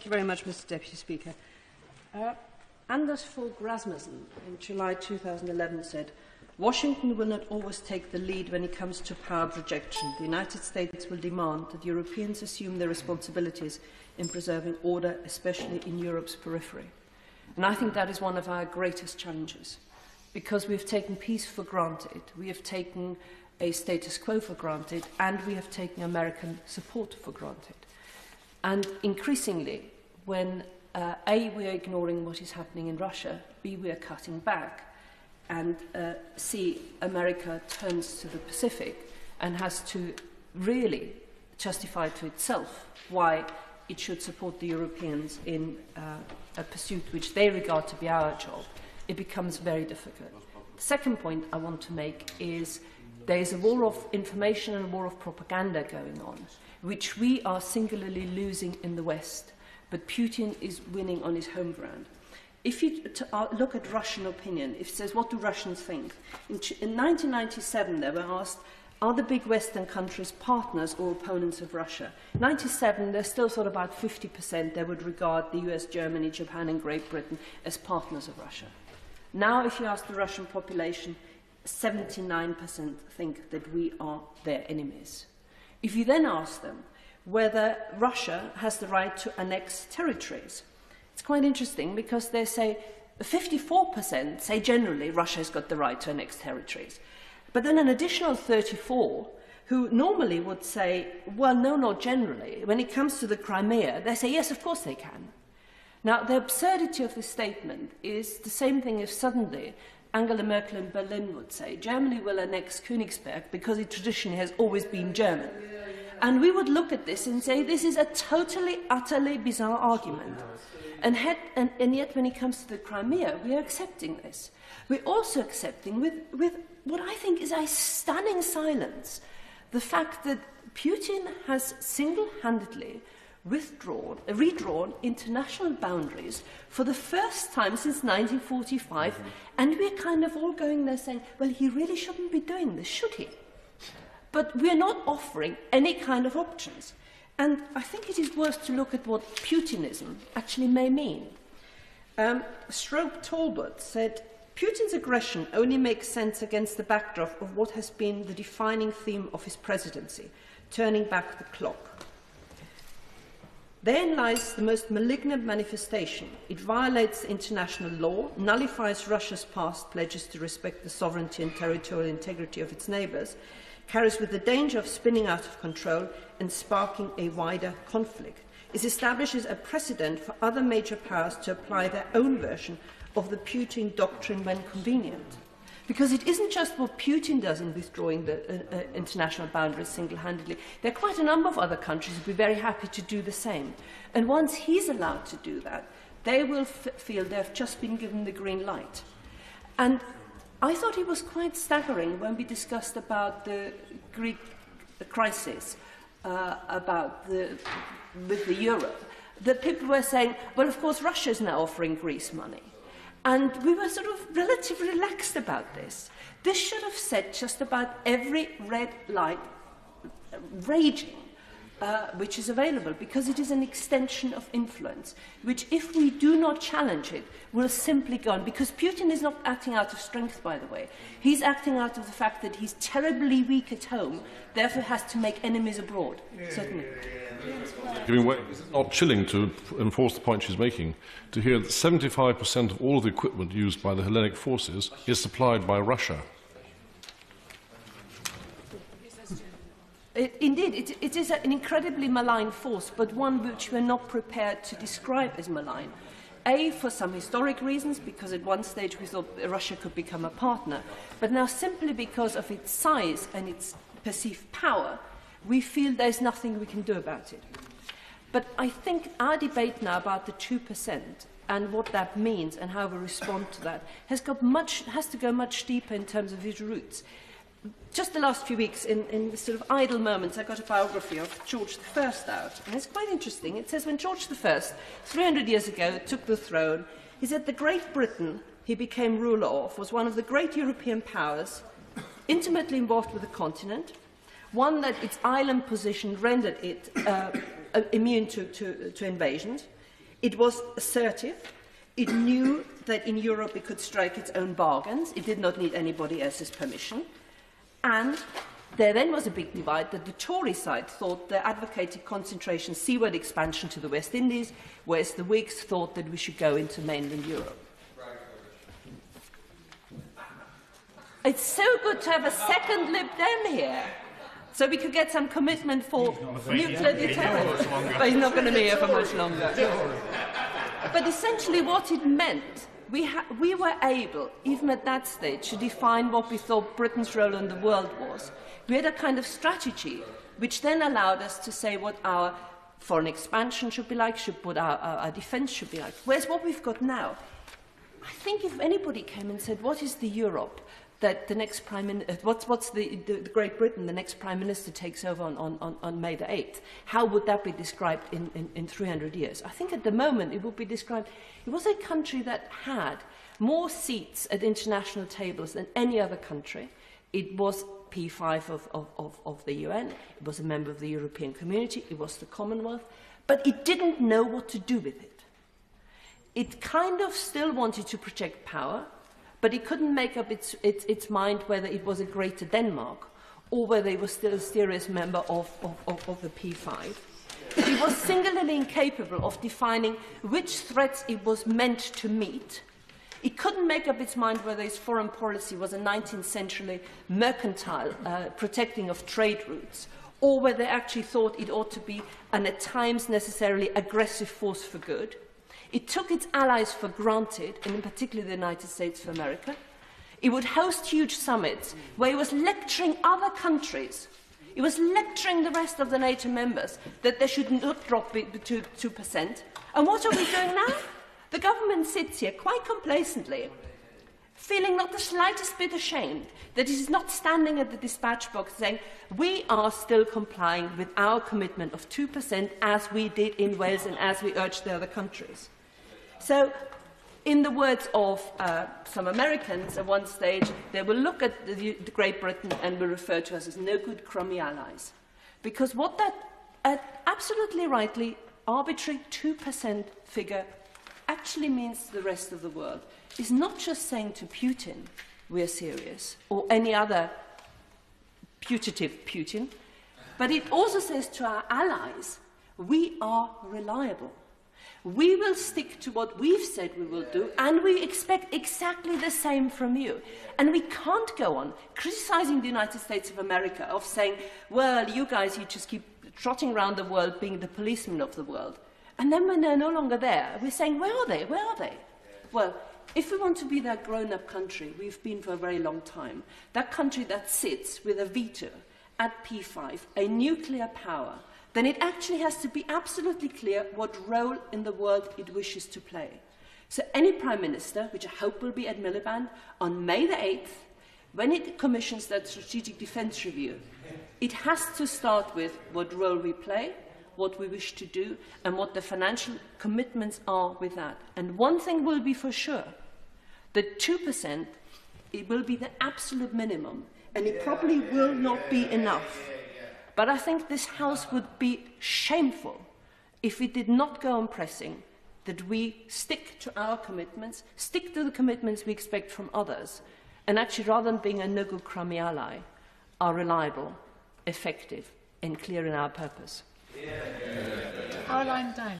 Thank you very much, Mr. Deputy Speaker. Anders Fogh Rasmussen in July 2011 said, "Washington will not always take the lead when it comes to power projection. The United States will demand that Europeans assume their responsibilities in preserving order, especially in Europe's periphery." And I think that is one of our greatest challenges, because we have taken peace for granted, we have taken a status quo for granted, and we have taken American support for granted. And increasingly, when A, we are ignoring what is happening in Russia, B, we are cutting back, and C, America turns to the Pacific and has to really justify to itself why it should support the Europeans in a pursuit which they regard to be our job, it becomes very difficult. The second point I want to make is there is a war of information and a war of propaganda going on, which we are singularly losing in the West, but Putin is winning on his home ground. If you look at Russian opinion, if it says, what do Russians think? In 1997, they were asked, are the big Western countries partners or opponents of Russia? In 1997, there's still sort of about 50% they would regard the US, Germany, Japan and Great Britain as partners of Russia. Now, if you ask the Russian population, 79% think that we are their enemies. If you then ask them whether Russia has the right to annex territories, it's quite interesting because they say 54% say generally Russia has got the right to annex territories. But then an additional 34 who normally would say, well, no, not generally. When it comes to the Crimea, they say, yes, of course they can. Now, the absurdity of this statement is the same thing as suddenly Angela Merkel in Berlin would say, Germany will annex Königsberg because it traditionally has always been German. And we would look at this and say, this is a totally, utterly bizarre argument. And yet, when it comes to the Crimea, we are accepting this. We're also accepting, with what I think is a stunning silence, the fact that Putin has single-handedly redrawn international boundaries for the first time since 1945, and we're kind of all going there saying, well, he really shouldn't be doing this, should he? But we're not offering any kind of options. And I think it is worth to look at what Putinism actually may mean. Strobe Talbot said, Putin's aggression only makes sense against the backdrop of what has been the defining theme of his presidency, turning back the clock. Therein lies the most malignant manifestation. It violates international law, nullifies Russia's past pledges to respect the sovereignty and territorial integrity of its neighbours, carries with the danger of spinning out of control and sparking a wider conflict. It establishes a precedent for other major powers to apply their own version of the Putin doctrine when convenient. Because it isn't just what Putin does in withdrawing the international boundaries single-handedly. There are quite a number of other countries who would be very happy to do the same. And once he's allowed to do that, they will feel they've just been given the green light. And I thought it was quite staggering when we discussed about the Greek crisis, with the euro, that people were saying, well, of course, Russia is now offering Greece money. And we were sort of relatively relaxed about this. This should have set just about every red light raging which is available, because it is an extension of influence, which, if we do not challenge it, will simply go on. Because Putin is not acting out of strength, by the way. He's acting out of the fact that he's terribly weak at home, therefore has to make enemies abroad. Certainly. Giving way, is it not chilling, to enforce the point she's making, to hear that 75% of all of the equipment used by the Hellenic forces is supplied by Russia? Indeed, it is an incredibly malign force, but one which we're not prepared to describe as malign. A, for some historic reasons, because at one stage we thought Russia could become a partner, but now simply because of its size and its perceived power, we feel there's nothing we can do about it. But I think our debate now about the 2% and what that means and how we respond to that has to go much deeper in terms of its roots. Just the last few weeks, in sort of idle moments, I got a biography of George I out, and it's quite interesting. It says when George I, 300 years ago, took the throne, he said the Great Britain he became ruler of was one of the great European powers, intimately involved with the continent, one that its island position rendered it immune to invasions. It was assertive. It knew that in Europe it could strike its own bargains. It did not need anybody else's permission. And there then was a big divide that the Tory side thought they advocated concentration, seaward expansion to the West Indies, whereas the Whigs thought that we should go into mainland Europe. It's so good to have a second Lib Dem here, so we could get some commitment for nuclear deterrence. But he's not going to be here for much longer. But essentially what it meant, we were able, even at that stage, to define what we thought Britain's role in the world was. We had a kind of strategy which then allowed us to say what our foreign expansion should be like, what our defence should be like. Whereas what we've got now, I think if anybody came and said, what is the Europe that the next Prime Minister, what's the Great Britain, the next Prime Minister takes over on May the 8th, how would that be described in 300 years? I think at the moment it would be described, it was a country that had more seats at international tables than any other country. It was P5 of the UN, it was a member of the European Community, it was the Commonwealth, but it didn't know what to do with it. It kind of still wanted to project power, but it couldn't make up its mind whether it was a greater Denmark or whether it was still a serious member of the P5. It was singularly incapable of defining which threats it was meant to meet. It couldn't make up its mind whether its foreign policy was a 19th century mercantile protecting of trade routes, or whether it actually thought it ought to be an at times necessarily aggressive force for good. It took its allies for granted, and in particular the United States of America. It would host huge summits where it was lecturing other countries. It was lecturing the rest of the NATO members that they should not drop it to 2%. And what are we doing now? The government sits here quite complacently, feeling not the slightest bit ashamed that it is not standing at the dispatch box saying, we are still complying with our commitment of 2% as we did in Wales and as we urged the other countries. So, in the words of some Americans at one stage, they will look at the Great Britain and will refer to us as no good crummy allies. Because what that absolutely rightly arbitrary 2% figure actually means to the rest of the world is not just saying to Putin, we're serious, or any other putative Putin, but it also says to our allies, we are reliable. We will stick to what we've said we will do, and we expect exactly the same from you. And we can't go on criticising the United States of America, of saying, well, you guys, you just keep trotting around the world being the policemen of the world. And then when they're no longer there, we're saying, where are they? Where are they? Well, if we want to be that grown-up country we've been for a very long time, that country that sits with a veto at P5, a nuclear power, then it actually has to be absolutely clear what role in the world it wishes to play. So any Prime Minister, which I hope will be Ed Miliband, on May the 8th, when it commissions that strategic defence review, it has to start with what role we play, what we wish to do, and what the financial commitments are with that. And one thing will be for sure, that 2%, it will be the absolute minimum, and it probably will not be enough. But I think this House would be shameful if it did not go on pressing that we stick to our commitments, stick to the commitments we expect from others, and actually, rather than being a no-good crummy ally, are reliable, effective, and clear in our purpose. Caroline Down.